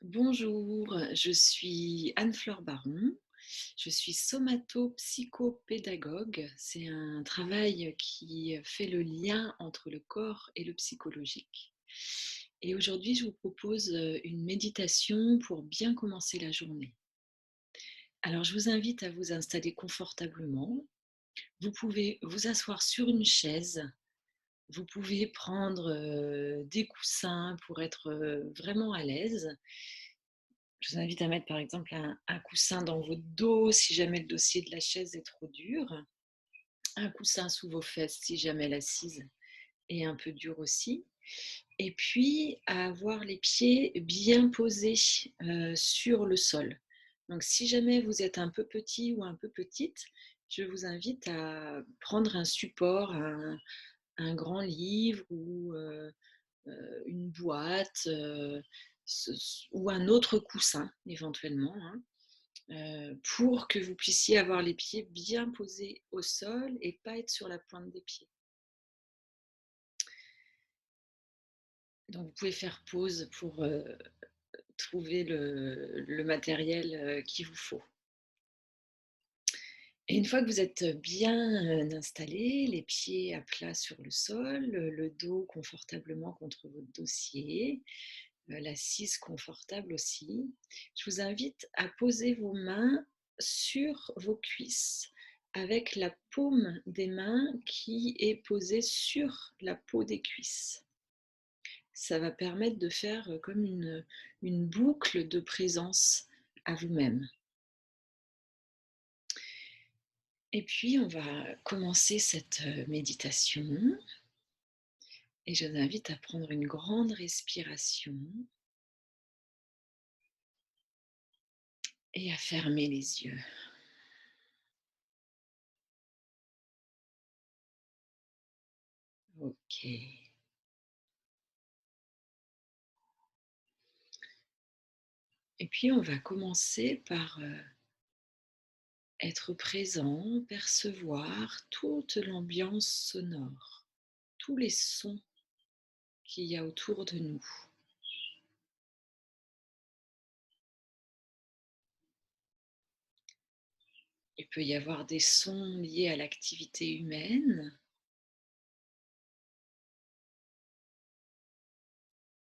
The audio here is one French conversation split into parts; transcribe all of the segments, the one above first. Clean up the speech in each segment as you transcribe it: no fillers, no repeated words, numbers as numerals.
Bonjour, je suis Anne-Fleur Baron, je suis somato-psychopédagogue. C'est un travail qui fait le lien entre le corps et le psychologique. Et aujourd'hui, je vous propose une méditation pour bien commencer la journée. Alors, je vous invite à vous installer confortablement. Vous pouvez vous asseoir sur une chaise. Vous pouvez prendre des coussins pour être vraiment à l'aise. Je vous invite à mettre par exemple un coussin dans votre dos si jamais le dossier de la chaise est trop dur, un coussin sous vos fesses si jamais l'assise est un peu dure aussi, et puis à avoir les pieds bien posés sur le sol. Donc si jamais vous êtes un peu petit ou un peu petite, je vous invite à prendre un support, un grand livre ou une boîte ou un autre coussin éventuellement, hein, pour que vous puissiez avoir les pieds bien posés au sol et pas être sur la pointe des pieds. Donc vous pouvez faire pause pour trouver le matériel qu'il vous faut. Et une fois que vous êtes bien installé, les pieds à plat sur le sol, le dos confortablement contre votre dossier, l'assise confortable aussi, je vous invite à poser vos mains sur vos cuisses avec la paume des mains qui est posée sur la peau des cuisses. Ça va permettre de faire comme une boucle de présence à vous-même. Et puis, on va commencer cette méditation et je vous invite à prendre une grande respiration et à fermer les yeux. Ok. Et puis, on va commencer par être présent, percevoir toute l'ambiance sonore, tous les sons qu'il y a autour de nous. Il peut y avoir des sons liés à l'activité humaine.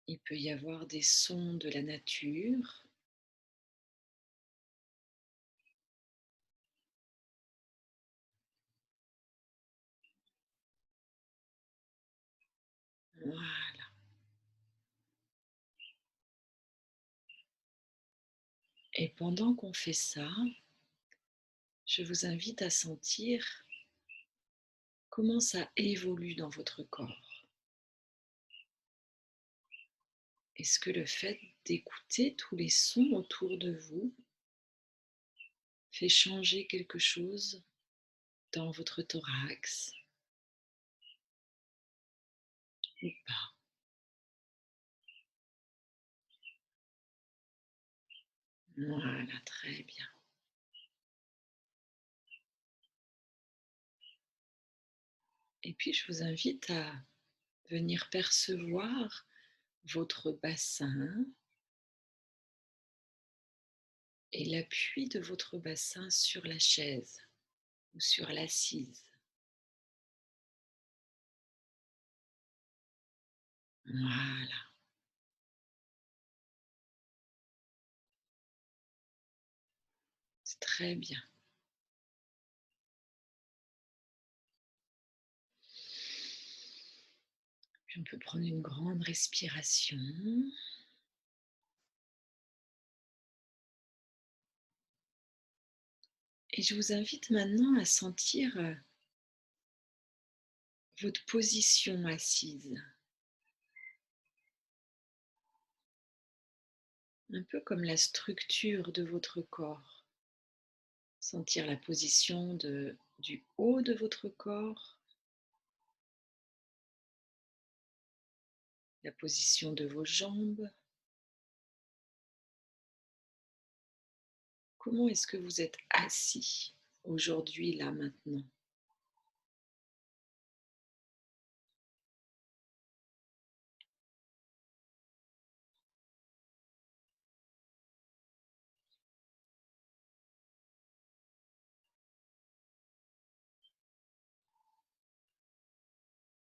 Il peut y avoir des sons de la nature. Voilà. Et pendant qu'on fait ça, je vous invite à sentir comment ça évolue dans votre corps. Est-ce que le fait d'écouter tous les sons autour de vous fait changer quelque chose dans votre thorax ou pas? Voilà, très bien. Et puis, je vous invite à venir percevoir votre bassin et l'appui de votre bassin sur la chaise ou sur l'assise. Voilà, c'est très bien. Puis on peut prendre une grande respiration. Et je vous invite maintenant à sentir votre position assise, un peu comme la structure de votre corps. Sentir la position du haut de votre corps, la position de vos jambes. Comment est-ce que vous êtes assis aujourd'hui, là, maintenant?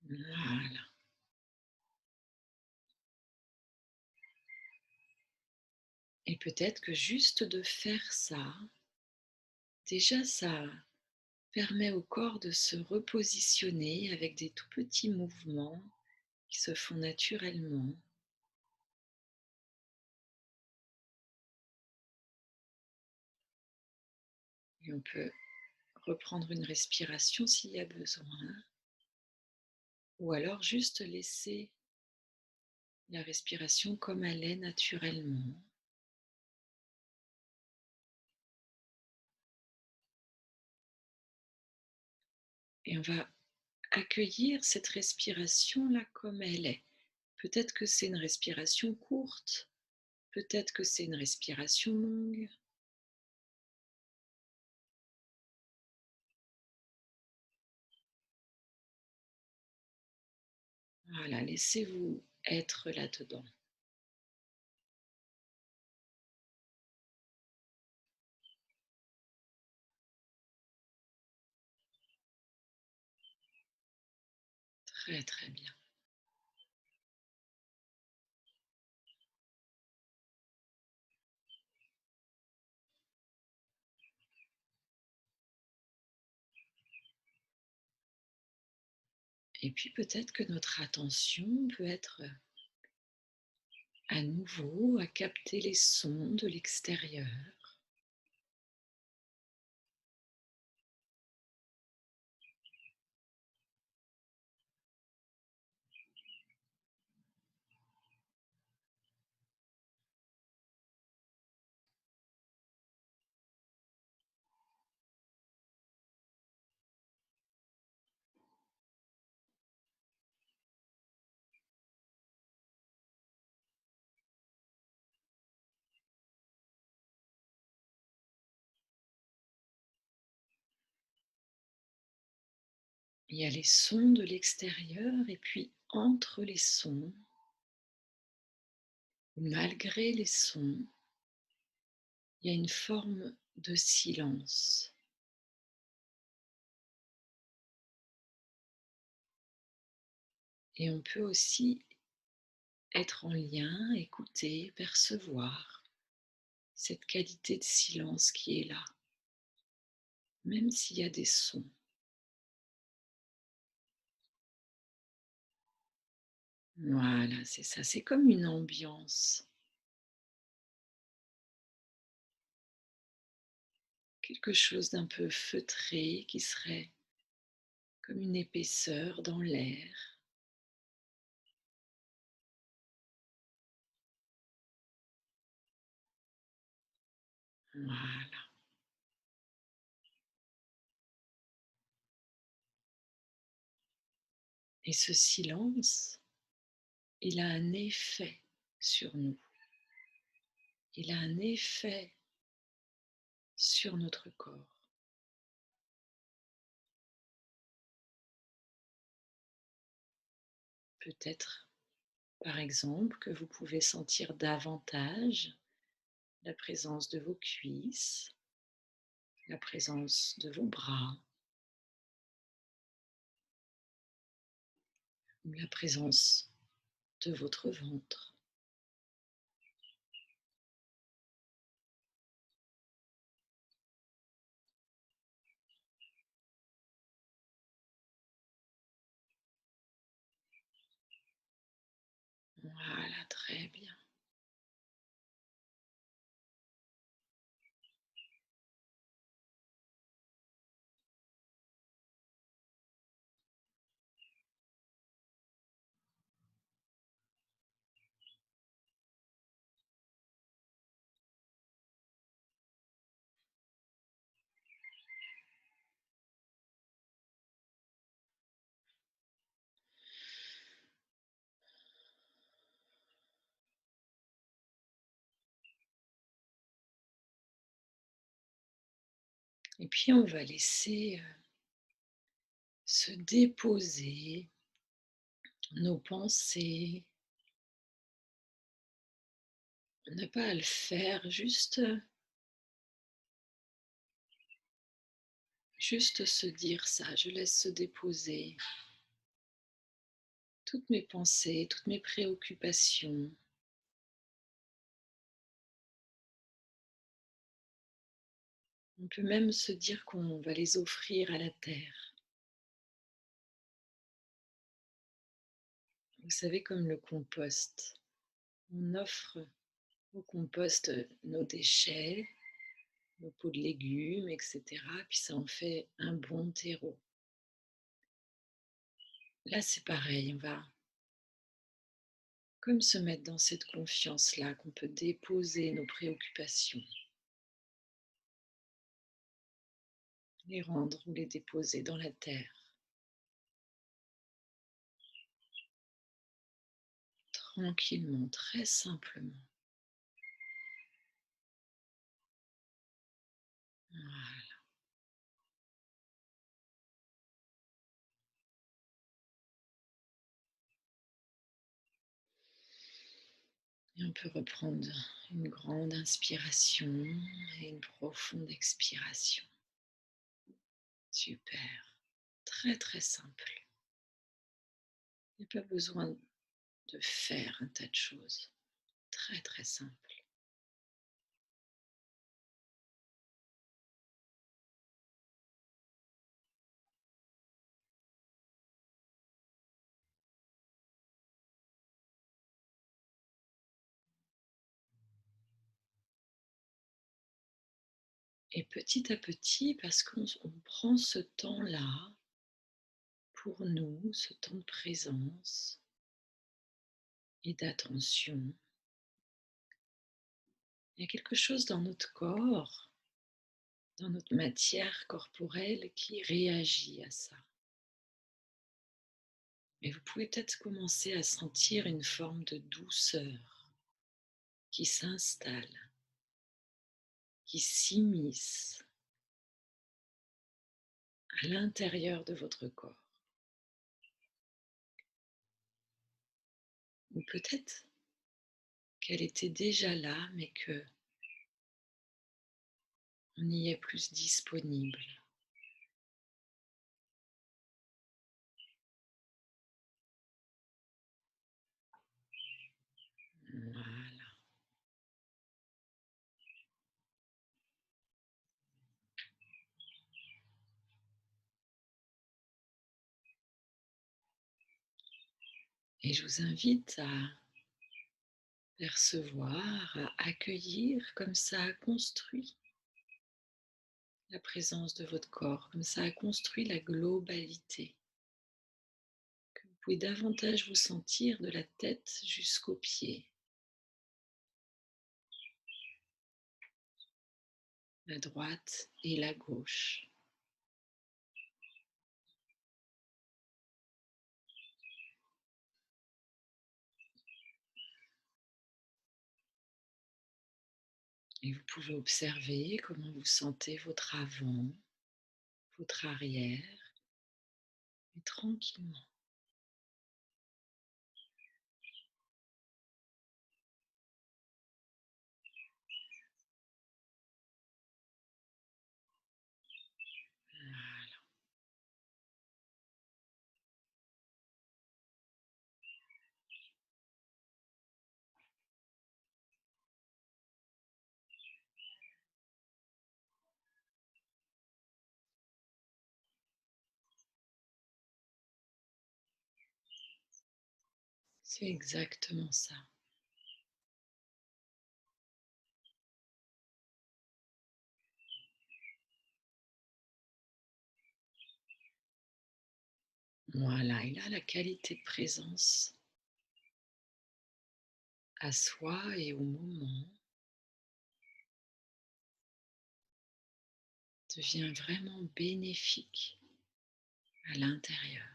Voilà. Et peut-être que juste de faire ça, déjà ça permet au corps de se repositionner avec des tout petits mouvements qui se font naturellement. Et on peut reprendre une respiration s'il y a besoin, ou alors juste laisser la respiration comme elle est naturellement. Et on va accueillir cette respiration-là comme elle est. Peut-être que c'est une respiration courte, peut-être que c'est une respiration longue. Voilà, laissez-vous être là-dedans. Très très bien. Et puis peut-être que notre attention peut être à nouveau à capter les sons de l'extérieur. Il y a les sons de l'extérieur et puis entre les sons, malgré les sons, il y a une forme de silence. Et on peut aussi être en lien, écouter, percevoir cette qualité de silence qui est là, même s'il y a des sons. Voilà, c'est ça, c'est comme une ambiance, quelque chose d'un peu feutré qui serait comme une épaisseur dans l'air. Voilà. Et ce silence, il a un effet sur nous. Il a un effet sur notre corps. Peut-être, par exemple, que vous pouvez sentir davantage la présence de vos cuisses, la présence de vos bras, ou la présence de votre ventre. Voilà, très bien. Et puis on va laisser se déposer nos pensées. On n'a pas à le faire, juste se dire ça. Je laisse se déposer toutes mes pensées, toutes mes préoccupations. On peut même se dire qu'on va les offrir à la terre. Vous savez, comme le compost. On offre au compost nos déchets, nos pots de légumes, etc. Puis ça en fait un bon terreau. Là, c'est pareil, on va comme se mettre dans cette confiance-là qu'on peut déposer nos préoccupations, les rendre ou les déposer dans la terre, tranquillement, très simplement. Voilà. Et on peut reprendre une grande inspiration et une profonde expiration. Super. Très très simple. Il n'y a pas besoin de faire un tas de choses. Très très simple. Et petit à petit, parce qu'on prend ce temps-là pour nous, ce temps de présence et d'attention, il y a quelque chose dans notre corps, dans notre matière corporelle qui réagit à ça. Et vous pouvez peut-être commencer à sentir une forme de douceur qui s'installe, qui s'immisce à l'intérieur de votre corps. Ou peut-être qu'elle était déjà là, mais que on y est plus disponible. Voilà. Et je vous invite à percevoir, à accueillir comme ça a construit la présence de votre corps, comme ça a construit la globalité. Que vous pouvez davantage vous sentir de la tête jusqu'aux pieds, la droite et la gauche. Et vous pouvez observer comment vous sentez votre avant, votre arrière, et tranquillement. Voilà. C'est exactement ça. Voilà, et là, la qualité de présence à soi et au moment devient vraiment bénéfique à l'intérieur.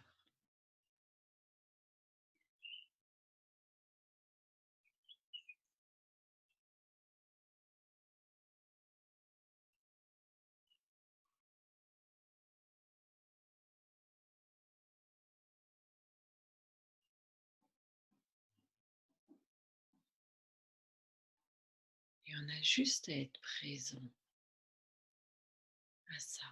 Et on a juste à être présent à ça.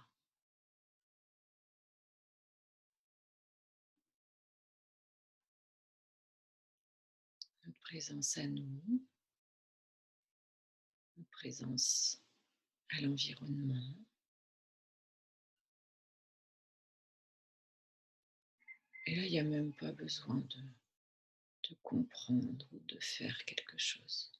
présence à nous, en présence à l'environnement. Et là, il n'y a même pas besoin de comprendre ou de faire quelque chose.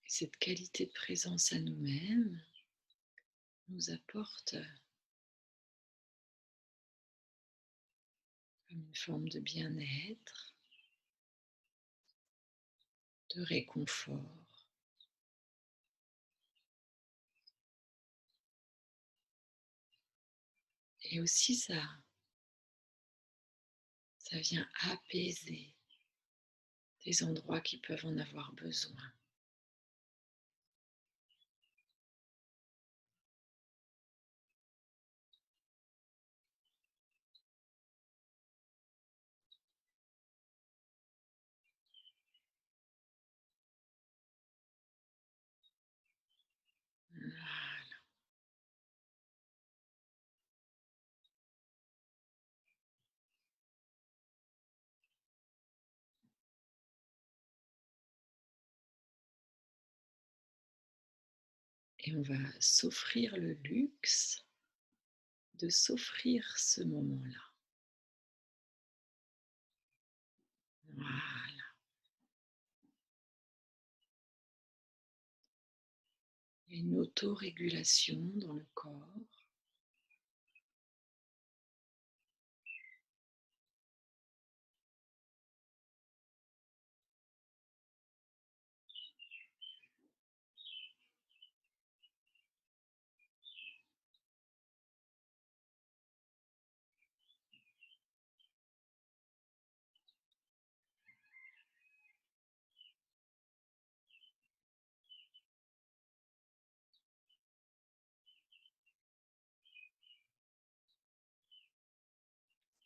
Et cette qualité de présence à nous-mêmes nous apporte comme une forme de bien-être, de réconfort. Et aussi ça vient apaiser des endroits qui peuvent en avoir besoin. Voilà. Et on va s'offrir le luxe de s'offrir ce moment-là. Voilà. Il y a une autorégulation dans le corps.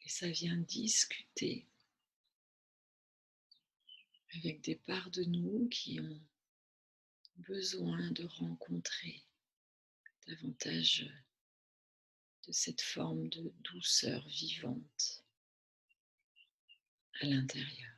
Et ça vient discuter avec des parts de nous qui ont besoin de rencontrer davantage de cette forme de douceur vivante à l'intérieur.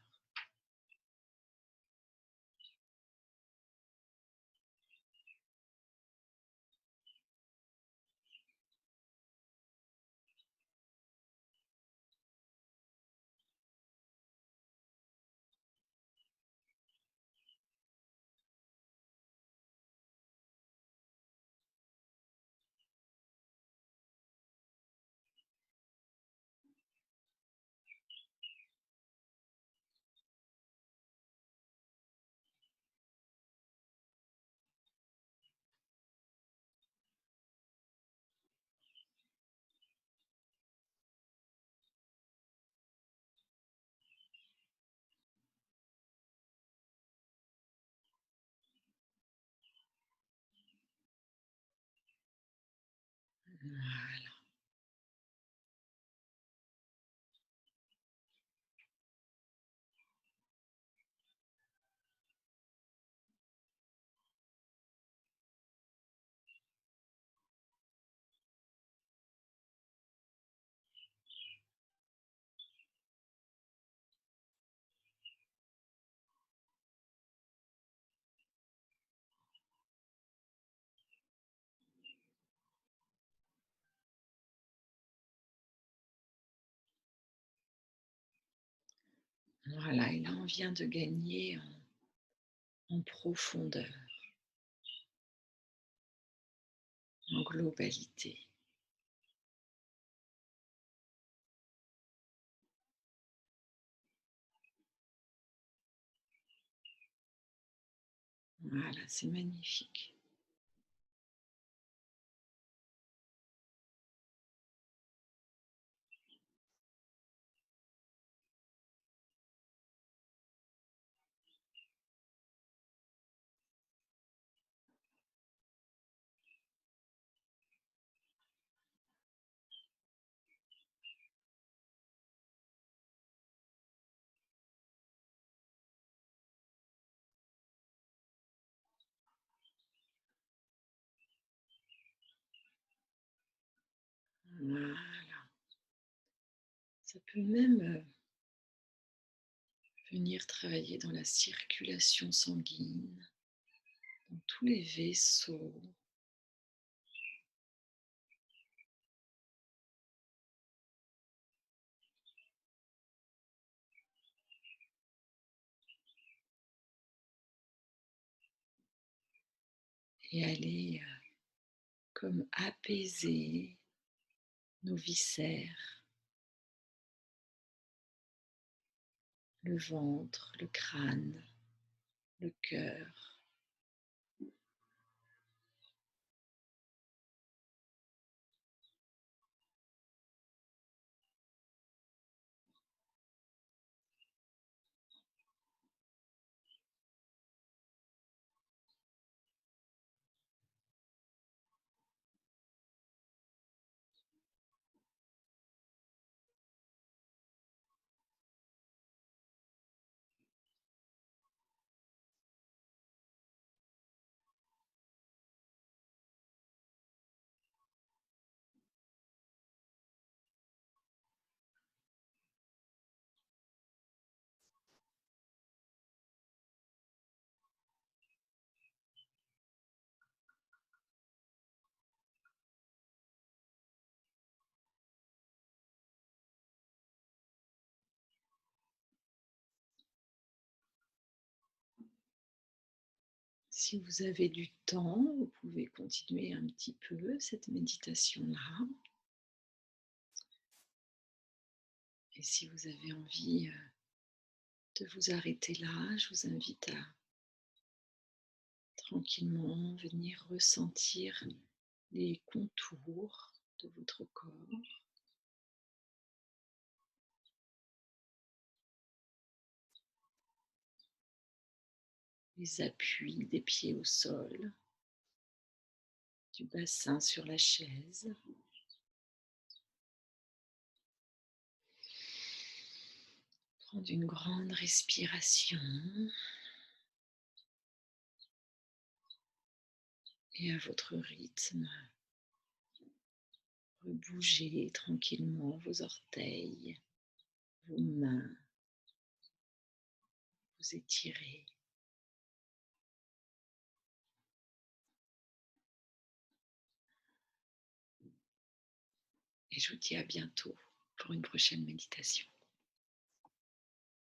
Voilà. Voilà, et là on vient de gagner en profondeur, en globalité. Voilà, c'est magnifique. Voilà. Ça peut même venir travailler dans la circulation sanguine, dans tous les vaisseaux, et aller comme apaiser nos viscères, le ventre, le crâne, le cœur. Si vous avez du temps, vous pouvez continuer un petit peu cette méditation-là. Et si vous avez envie de vous arrêter là, je vous invite à tranquillement venir ressentir les contours de votre corps, les appuis des pieds au sol, du bassin sur la chaise. Prendre une grande respiration et à votre rythme, rebouger tranquillement vos orteils, vos mains, vous étirer. Et je vous dis à bientôt pour une prochaine méditation.